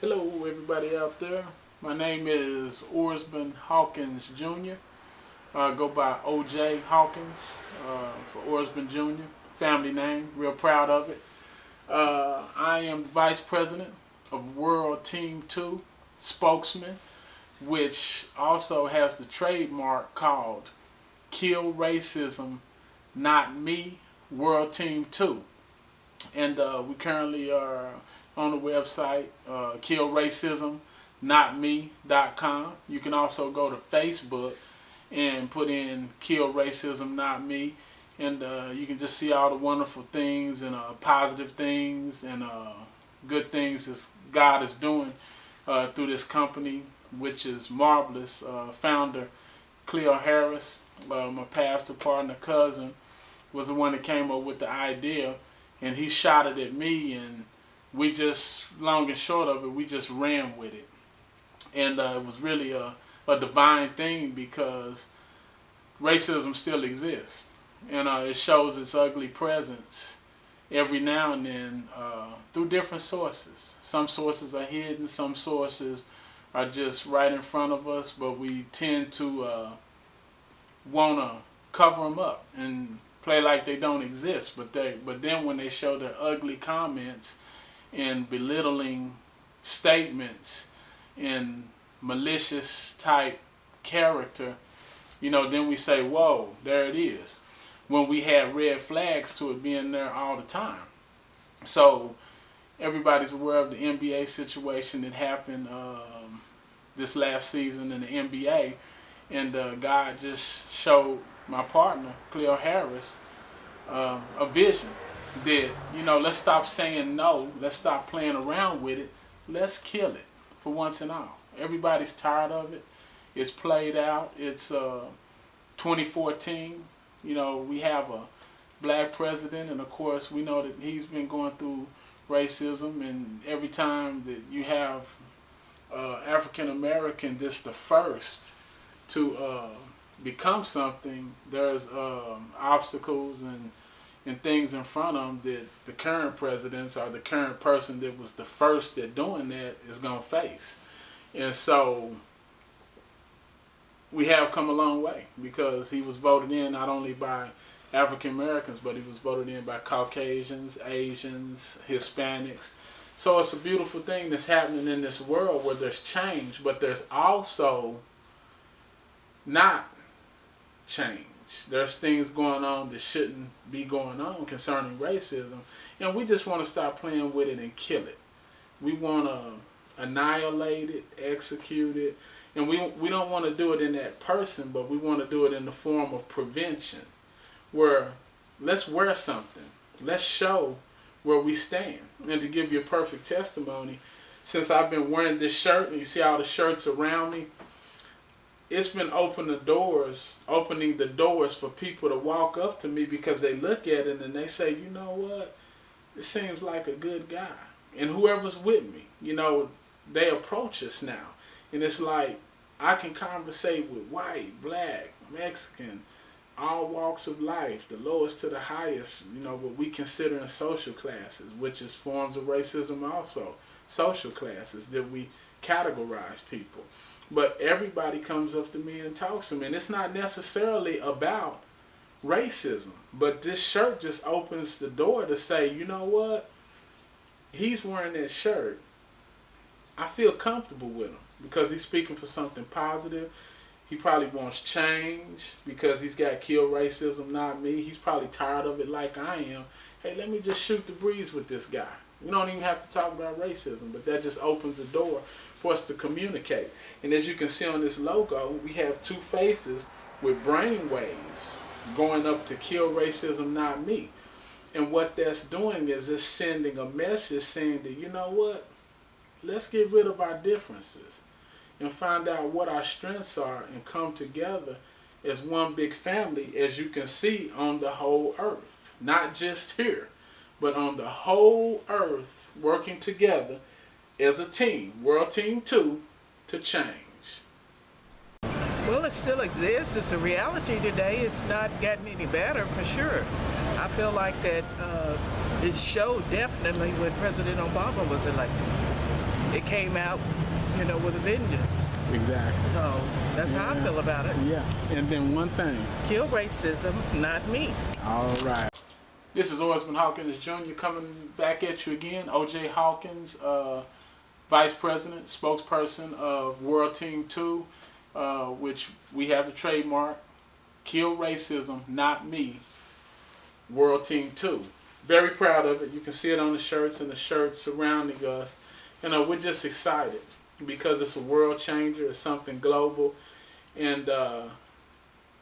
Hello, everybody out there. My name is Orsman Hawkins Jr. Go by OJ Hawkins for Orsman Jr. Family name, real proud of it. I am the Vice President of World Team 2 spokesman, which also has the trademark called Kill Racism, Not Me, World Team 2. And we currently are on the website killracismnotme.com. You can also go to Facebook and put in Kill Racism Not Me, and you can just see all the wonderful things and positive things and good things that God is doing through this company, which is marvelous. Founder Cleo Harris, my pastor partner cousin, was the one that came up with the idea, and he shot it at me, and we just, long and short of it, we just ran with it. And it was really a divine thing, because racism still exists, and it shows its ugly presence every now and then through different sources. Some sources are hidden, some sources are just right in front of us, but we tend to want to cover them up and play like they don't exist. But then when they show their ugly comments and belittling statements and malicious type character, then we say, whoa, there it is. When we had red flags to it being there all the time. So everybody's aware of the NBA situation that happened this last season in the NBA, and God just showed my partner, Cleo Harris, a vision that, let's stop saying no, let's stop playing around with it, let's kill it for once and all. Everybody's tired of it. It's played out. It's 2014. We have a black president, and of course we know that he's been going through racism, and every time that you have African American that's the first to become something, there's obstacles and things in front of them that the current presidents or the current person that was the first at doing that is going to face. And so we have come a long way, because he was voted in not only by African Americans, but he was voted in by Caucasians, Asians, Hispanics. So it's a beautiful thing that's happening in this world where there's change, but there's also not change. There's things going on that shouldn't be going on concerning racism, and we just want to stop playing with it and kill it. We want to annihilate it, execute it, and we don't want to do it in that person, but we want to do it in the form of prevention, where let's wear something, let's show where we stand. And to give you a perfect testimony, since I've been wearing this shirt, and you see all the shirts around me, it's been opening the doors for people to walk up to me, because they look at it and they say, you know what, it seems like a good guy. And whoever's with me, they approach us now. And it's like, I can conversate with white, black, Mexican, all walks of life, the lowest to the highest, what we consider in social classes, which is forms of racism also, social classes that we categorize people. But everybody comes up to me and talks to me, and it's not necessarily about racism, but this shirt just opens the door to say, you know what, he's wearing that shirt, I feel comfortable with him, because he's speaking for something positive. He probably wants change, because he's got Kill Racism Not Me. He's probably tired of it like I am. Hey, let me just shoot the breeze with this guy. We don't even have to talk about racism, but that just opens the door for us to communicate. And as you can see on this logo, we have two faces with brain waves going up to Kill Racism Not Me. And what that's doing is it's sending a message saying that, you know what, let's get rid of our differences and find out what our strengths are and come together as one big family, as you can see, on the whole earth. Not just here, but on the whole earth, working together as a team, World Team 2, to change. Well, it still exists. It's a reality today. It's not gotten any better, for sure. I feel like that it showed definitely when President Obama was elected. it came out, with a vengeance. Exactly. So that's how I feel about it. Yeah. And then one thing. Kill racism, not me. All right. This is Orsman Hawkins Jr. coming back at you again. O.J. Hawkins, Vice President, spokesperson of World Team 2, which we have the trademark, Kill Racism, Not Me, World Team 2. Very proud of it. You can see it on the shirts and the shirts surrounding us. We're just excited because it's a world changer. It's something global. And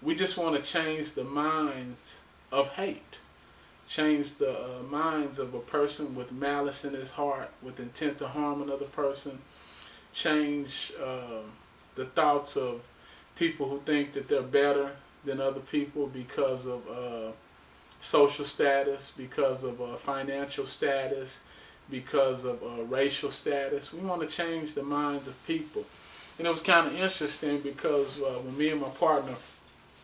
we just want to change the minds of hate. Change the minds of a person with malice in his heart, with intent to harm another person. Change the thoughts of people who think that they're better than other people because of social status, because of financial status, because of racial status. We want to change the minds of people. And it was kind of interesting because when me and my partner,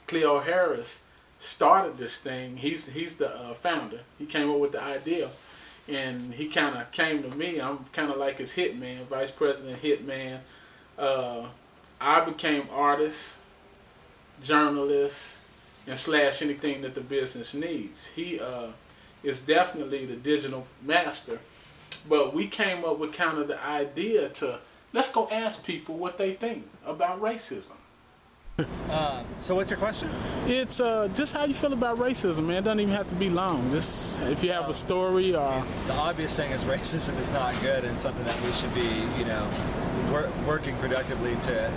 Cleo Harris, started this thing, he's the founder. He came up with the idea, and he kind of came to me. I'm kind of like his hitman, vice president hitman. I became artist, journalist, and / anything that the business needs. He is definitely the digital master. But we came up with kind of the idea to, let's go ask people what they think about racism. So what's your question? It's just how you feel about racism, man. It doesn't even have to be long. Just if you have a story or... The obvious thing is racism is not good and something that we should be, working productively to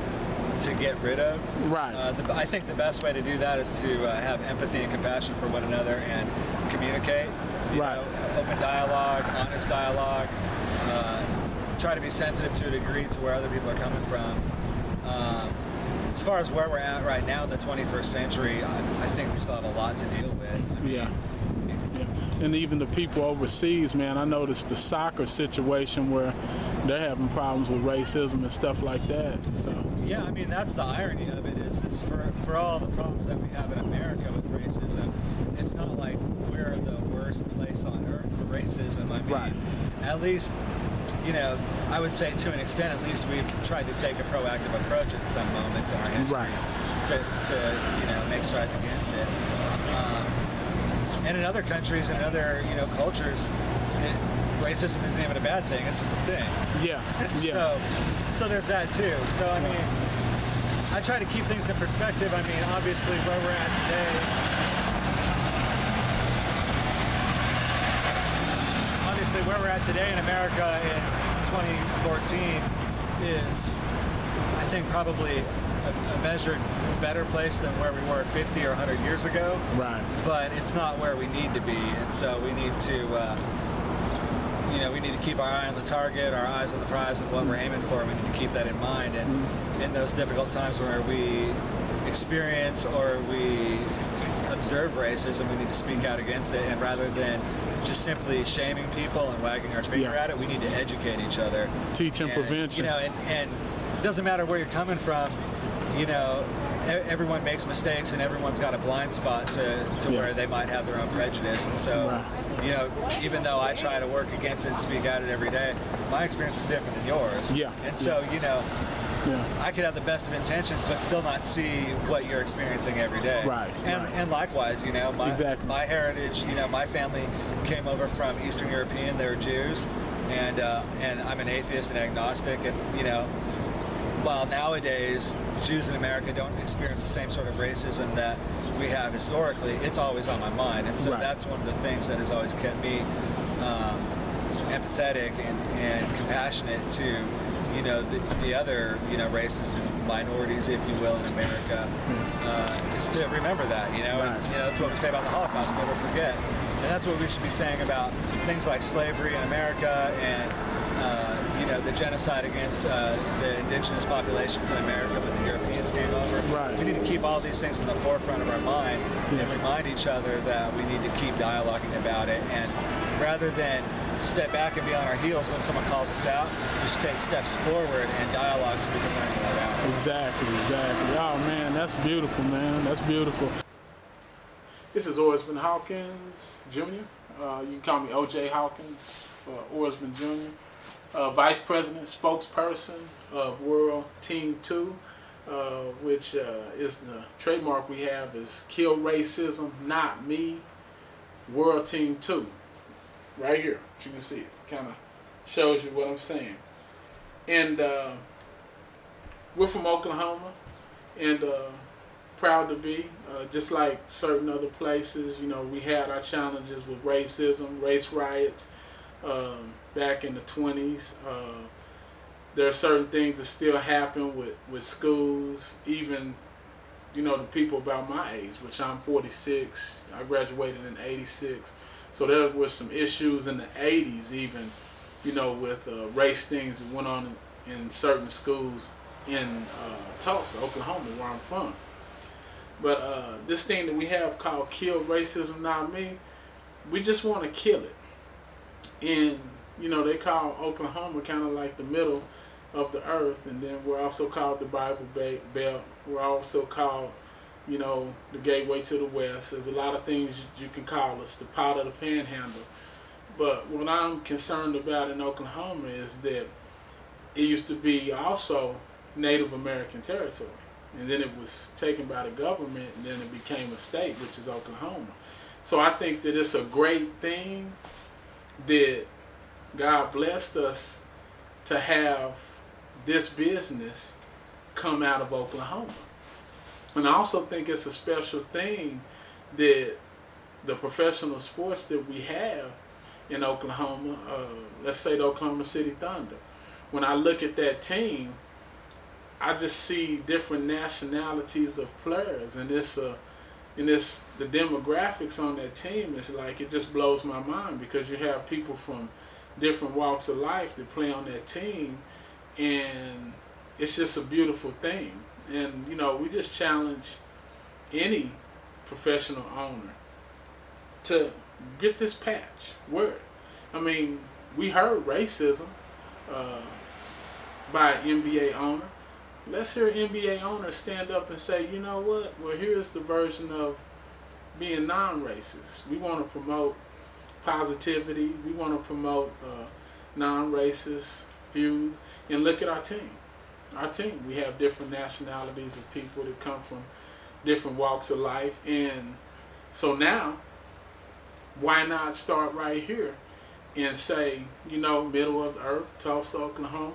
get rid of. Right. I think the best way to do that is to have empathy and compassion for one another and communicate. Right. Open dialogue, honest dialogue. Try to be sensitive to a degree to where other people are coming from. As far as where we're at right now in the 21st century, I think we still have a lot to deal with. Yeah. And even the people overseas, man, I noticed the soccer situation where they're having problems with racism and stuff like that. So yeah, that's the irony of it is for all the problems that we have in America with racism, it's not like we're the worst place on earth for racism. right. At least, I would say to an extent, at least we've tried to take a proactive approach at some moments in our history to make strides against it. And in other countries and other cultures, racism isn't even a bad thing; it's just a thing. Yeah. So there's that too. So I try to keep things in perspective. Obviously where we're at today. Where we're at today in America in 2014 is, I think, probably a measured better place than where we were 50 or 100 years ago. Right. But it's not where we need to be, and so we need to, we need to keep our eye on the target, our eyes on the prize, and what we're aiming for. We need to keep that in mind, and in those difficult times where we experience or we observe racism, we need to speak out against it, and rather than just simply shaming people and wagging our finger at it, we need to educate each other. Teaching prevention. And it doesn't matter where you're coming from, everyone makes mistakes and everyone's got a blind spot to where they might have their own prejudice. And so, even though I try to work against it and speak out it every day, my experience is different than yours. Yeah. And so, I could have the best of intentions, but still not see what you're experiencing every day. Right. And likewise, my heritage, my family came over from Eastern European. They were Jews, and I'm an atheist and agnostic. And while nowadays Jews in America don't experience the same sort of racism that we have historically, it's always on my mind. And so that's one of the things that has always kept me empathetic and compassionate to the other races and minorities, if you will, in America, is to remember that, and that's what we say about the Holocaust, never forget. And that's what we should be saying about things like slavery in America and the genocide against the indigenous populations in America when the Europeans came over. Right. We need to keep all these things in the forefront of our mind and remind each other that we need to keep dialoguing about it, and rather than step back and be on our heels when someone calls us out, we should take steps forward and dialogue so we can learn more out. Exactly. Oh man, that's beautiful, man. That's beautiful. This is Orsman Hawkins Jr. You can call me O.J. Hawkins, or Orsman Jr. vice president, spokesperson of World Team 2, which is the trademark we have is Kill Racism, Not Me, World Team 2. Right here, you can see it. Kind of shows you what I'm saying. And we're from Oklahoma, and proud to be. Just like certain other places, you know, we had our challenges with racism, race riots back in the 20s. There are certain things that still happen with schools, even, you know, the people about my age, which I'm 46. I graduated in 86. So there were some issues in the 80s even, you know, with race things that went on in certain schools in Tulsa, Oklahoma, where I'm from. But this thing that we have called Kill Racism, Not Me, we just want to kill it. And, you know, they call Oklahoma kind of like the middle of the earth, and then we're also called the Bible Belt. We're also called, you know, the gateway to the West. There's a lot of things you can call us, the pot of the panhandle. But what I'm concerned about in Oklahoma is that it used to be also Native American territory. And then it was taken by the government, and then it became a state, which is Oklahoma. So I think that it's a great thing that God blessed us to have this business come out of Oklahoma. And I also think it's a special thing that the professional sports that we have in Oklahoma, let's say the Oklahoma City Thunder, when I look at that team, I just see different nationalities of players, and the demographics on that team is like, it just blows my mind, because you have people from different walks of life that play on that team, and it's just a beautiful thing. And, you know, we just challenge any professional owner to get this patch word. I mean, we heard racism by an NBA owner. Let's hear NBA owners stand up and say, you know what, well, here's the version of being non-racist. We want to promote positivity. We want to promote non-racist views. And look at our team. Our team, we have different nationalities of people that come from different walks of life. And so now, why not start right here and say, you know, middle of the earth, Tulsa, Oklahoma,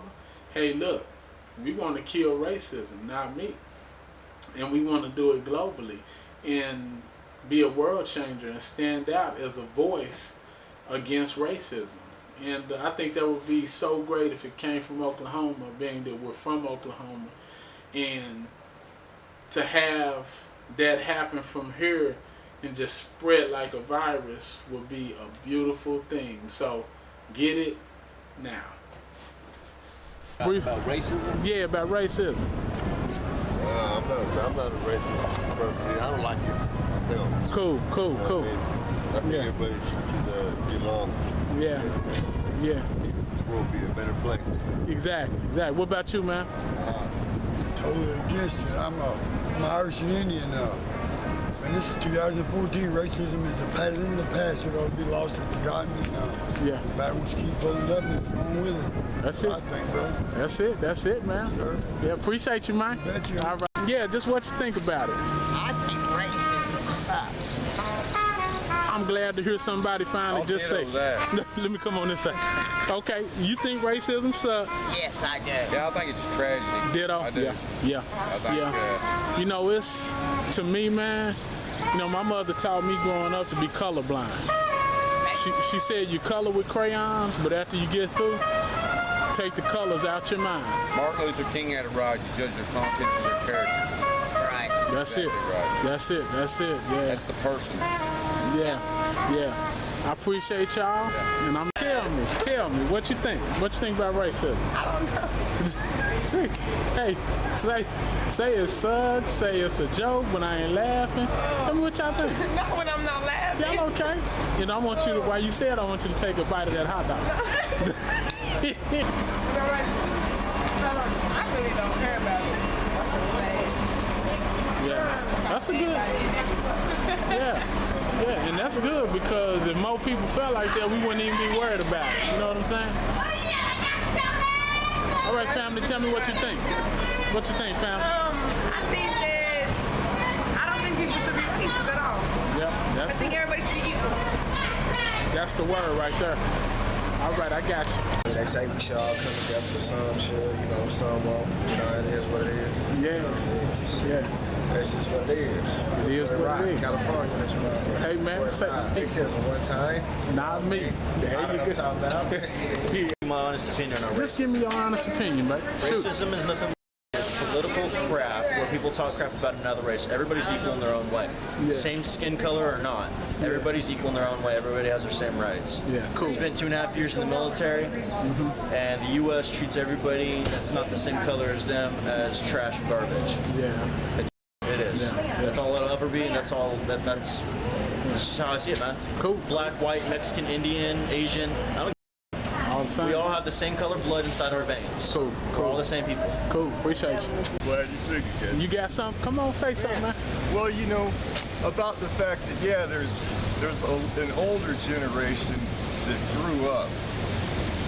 hey, look, we want to kill racism, not me. And we want to do it globally and be a world changer and stand out as a voice against racism. And I think that would be so great if it came from Oklahoma, being that we're from Oklahoma. And to have that happen from here and just spread like a virus would be a beautiful thing. So get it now. About racism? Yeah, about racism. I'm not a racist person. I don't like it myself. Cool. I think everybody should get along. Yeah. The world be a better place. Exactly. What about you, man? Totally against it. I'm Irish and Indian now. And this is 2014. Racism is a pattern in the past. It ought to be lost and forgotten. And the bad ones keep pulling up and going with it. That's it. I think, bro. That's it, man. Sir. Yeah, appreciate you, man. Bet you. All right. Yeah, just what you think about it. I think racism sucks. I'm glad to hear somebody finally just say. Let me come on this side. Okay, you think racism sucks? Yes, I do. Yeah, I think it's just tragedy. Ditto? I do. Yeah. I think, You know, it's, to me, man, you know, my mother taught me growing up to be colorblind. She said you color with crayons, but after you get through, take the colors out your mind. Martin Luther King had it right. You judge their content for their character. Right. That's Exactly it. right. That's it. Yeah. That's the person. Yeah. I appreciate y'all, and I'm tell me what you think. What you think about racism? I don't know. say it sucks. Say it's a joke, but I ain't laughing. Tell me what y'all think. Not when I'm not laughing. Y'all okay? You know, I want you to. While you said, I want you to take a bite of that hot dog. I really don't care about it. Yes, that's a good. Yeah, and that's good, because if more people felt like that, we wouldn't even be worried about it. You know what I'm saying? All right, family, tell me what you think. What you think, family? I think that I don't think people should be racist at all. Yep, I that's think it. everybody should be equal. That's the word right there. All right, I got you. They say we should all come together for some shit, you know, some won't. You know, it is what it is. Yeah. Yeah. That's just what it is. It is what it is. California, that's what Hey, man, say, it says one time. not me. There you I'm go. talking about. My honest opinion on Just racism. give me your honest opinion, man. Shoot. Racism is nothing but political crap where people talk crap about another race. Everybody's equal in their own way. Yeah. Same skin color or not. Everybody's equal in their own way. Everybody has their same rights. Yeah, cool. I spent 2.5 years in the military, and the U.S. treats everybody that's not the same color as them as trash and garbage. Yeah. It is. Yeah. That's all it'll ever be, and that's all. That's just how I see it, man. Cool. Black, white, Mexican, Indian, Asian. I don't. All the same. We all have the same color blood inside our veins. Cool. We're all the same people. Cool. Appreciate you. Glad you figured that. You got something? Come on, say something, man. Well, you know, about the fact that, yeah, there's an older generation that grew up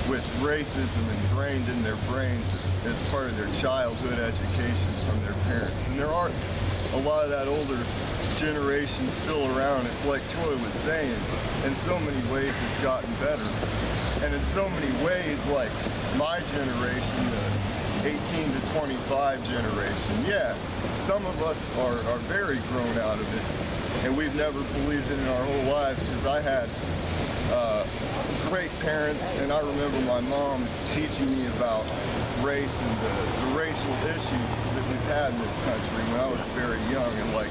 with racism ingrained in their brains as part of their childhood education from their parents. And there are a lot of that older generation still around. It's like Troy was saying, in so many ways it's gotten better. And in so many ways, like my generation, the 18 to 25 generation, yeah, some of us are very grown out of it. And we've never believed it in our whole lives, because I had great parents, and I remember my mom teaching me about race and the racial issues that we've had in this country when I was very young. And like,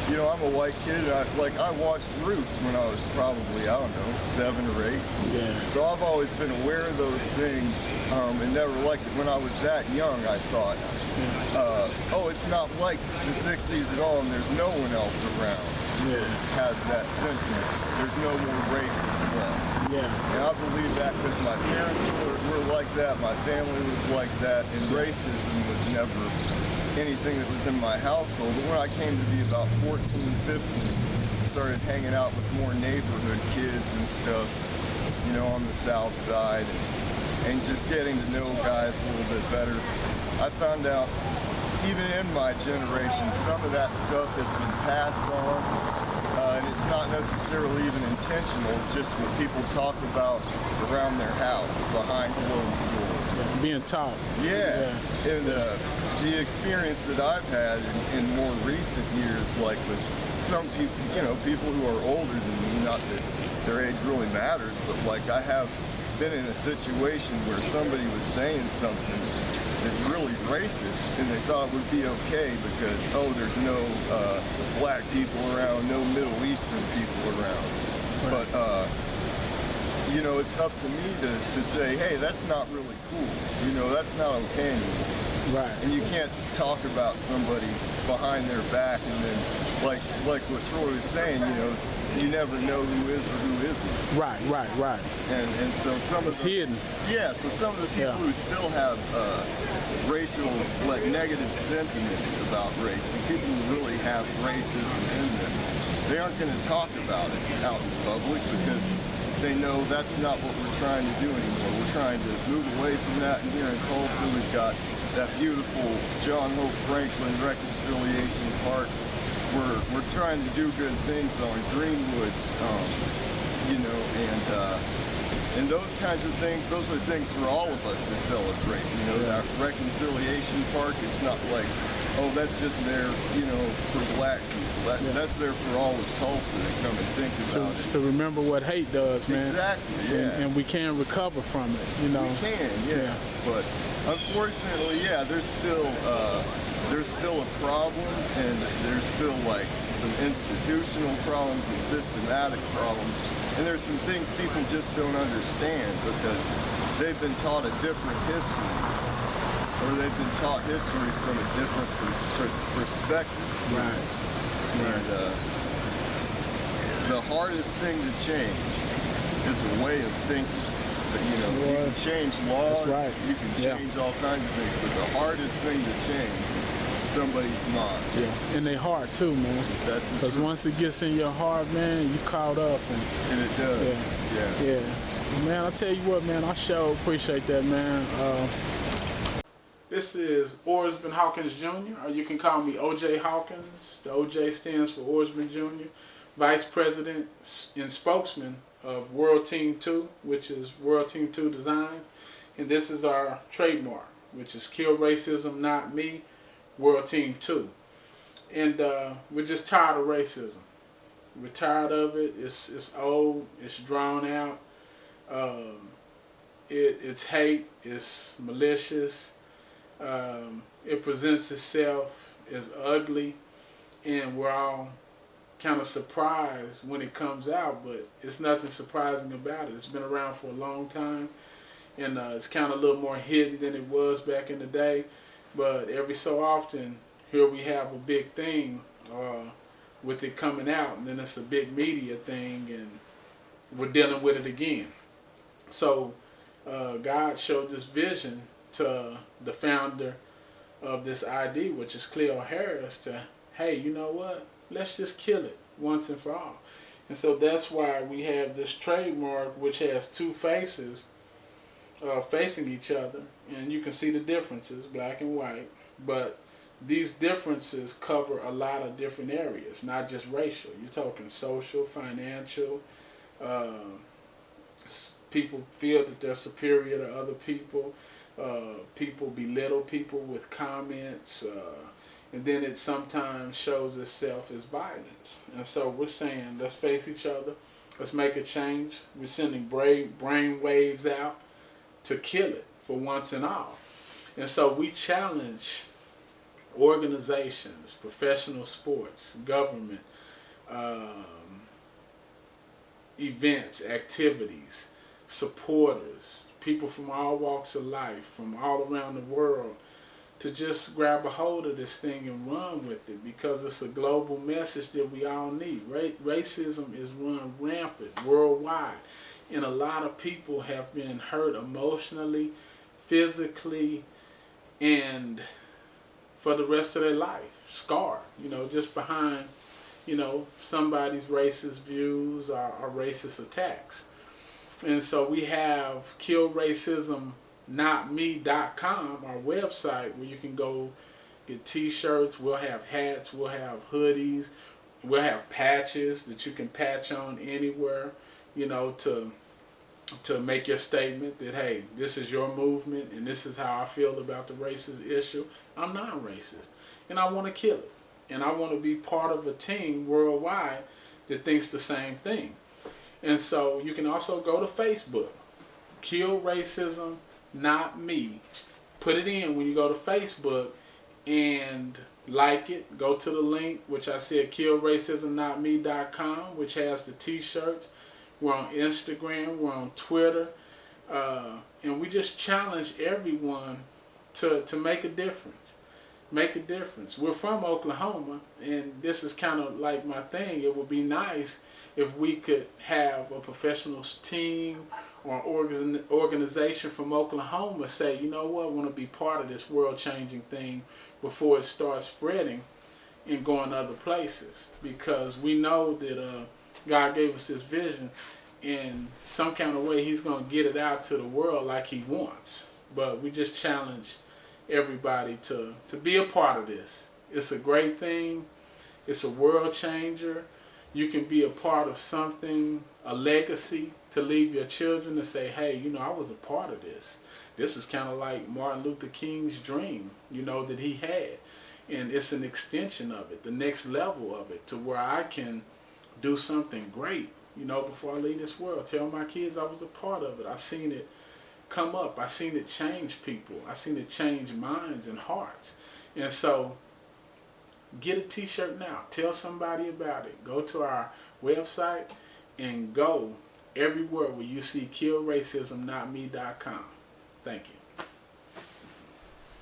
you know, I'm a white kid, and I watched Roots when I was probably, I don't know, 7 or 8. Yeah. So I've always been aware of those things, and never liked it. When I was that young, I thought, oh, it's not like the 60s at all, and there's no one else around that has that sentiment. There's no more racists left. Yeah. And I believe that because my parents were like that, my family was like that, and racism was never anything that was in my household. But when I came to be about 14, 15, started hanging out with more neighborhood kids and stuff, you know, on the south side, and just getting to know guys a little bit better, I found out even in my generation, some of that stuff has been passed on. And it's not necessarily even intentional, it's just what people talk about around their house, behind closed doors. Yeah, being taught. Yeah. And the experience that I've had in more recent years, like with some people, you know, people who are older than me, not that their age really matters, but like I have been in a situation where somebody was saying something that's really racist, and they thought it would be okay because, oh, there's no black people around, no Middle Eastern people around. Right. But, you know, it's up to me to say, hey, that's not really cool. You know, that's not okay anymore. Right. And you can't talk about somebody behind their back, and then, like what Troy was saying, you know, you never know who is or who isn't. Right. And so some it's of the hidden. Yeah, so some of the people who still have racial, like negative sentiments about race, and people who really have racism in them, they aren't going to talk about it out in public because they know that's not what we're trying to do anymore. We're trying to move away from that, and here in Tulsa we've got that beautiful John Hope Franklin Reconciliation Park. We're trying to do good things on Greenwood, you know, and those kinds of things, those are things for all of us to celebrate. You know, that Reconciliation Park, it's not like, oh, that's just there, you know, for black people. That's there for all of Tulsa to come and think about it. To remember what hate does, man. Exactly, yeah. And we can recover from it, you know. We can, yeah. But unfortunately, yeah, there's still a problem, and there's still like some institutional problems and systematic problems, and there's some things people just don't understand because they've been taught a different history, or they've been taught history from a different perspective. Right. And the hardest thing to change is a way of thinking. But, you know, you can change laws, you can change all kinds of things, but the hardest thing to change is somebody's mind. Yeah, and they heart too, man. Because once it gets in your heart, man, you caught up. And it does. Yeah. Man, I tell you what, man, I sure appreciate that, man. This is Orsman Hawkins Jr., or you can call me OJ Hawkins. The OJ stands for Orsman Jr., Vice President and Spokesman of World Team 2, which is World Team 2 Designs. And this is our trademark, which is Kill Racism, Not Me, World Team 2. And we're just tired of racism. We're tired of it. It's old. It's drawn out. It's hate. It's malicious. It presents itself as ugly, and we're all kind of surprised when it comes out, but it's nothing surprising about it. It's been around for a long time, and it's kind of a little more hidden than it was back in the day, but every so often here we have a big thing with it coming out, and then it's a big media thing, and we're dealing with it again. So God showed this vision to the founder of this ID, which is Cleo Harris, to, hey, you know what? Let's just kill it once and for all. And so that's why we have this trademark, which has two faces facing each other, and you can see the differences, black and white, but these differences cover a lot of different areas, not just racial. You're talking social, financial. People feel that they're superior to other people. People belittle people with comments, and then it sometimes shows itself as violence. And so we're saying, let's face each other, let's make a change. We're sending brain waves out to kill it for once and all. And so we challenge organizations, professional sports, government, events, activities, supporters, people from all walks of life, from all around the world, to just grab a hold of this thing and run with it, because it's a global message that we all need. Racism is run rampant worldwide, and a lot of people have been hurt emotionally, physically, and for the rest of their life, scarred, just behind, somebody's racist views or racist attacks. And so we have killracismnotme.com, our website, where you can go get t-shirts. We'll have hats, we'll have hoodies, we'll have patches that you can patch on anywhere, to make your statement that, hey, this is your movement and this is how I feel about the racist issue. I'm non-racist and I want to kill it. And I want to be part of a team worldwide that thinks the same thing. And so you can also go to Facebook, Kill Racism, Not Me. Put it in when you go to Facebook and like it. Go to the link, which I said, killracismnotme.com, which has the t-shirts. We're on Instagram, we're on Twitter, and we just challenge everyone to make a difference. Make a difference. We're from Oklahoma, and this is kind of like my thing. It would be nice if we could have a professional team or organization from Oklahoma say, you know what, I want to be part of this world-changing thing before it starts spreading and going other places. Because we know that God gave us this vision, in some kind of way He's going to get it out to the world like He wants. But we just challenge everybody to be a part of this. It's a great thing. It's a world changer. You can be a part of something, a legacy to leave your children to say, hey, I was a part of this. This is kind of like Martin Luther King's dream, that he had. And it's an extension of it, the next level of it, to where I can do something great, before I leave this world. Tell my kids I was a part of it. I seen it come up. I seen it change people. I seen it change minds and hearts. And so get a t-shirt now. Tell somebody about it. Go to our website and go everywhere where you see killracismnotme.com. Thank you.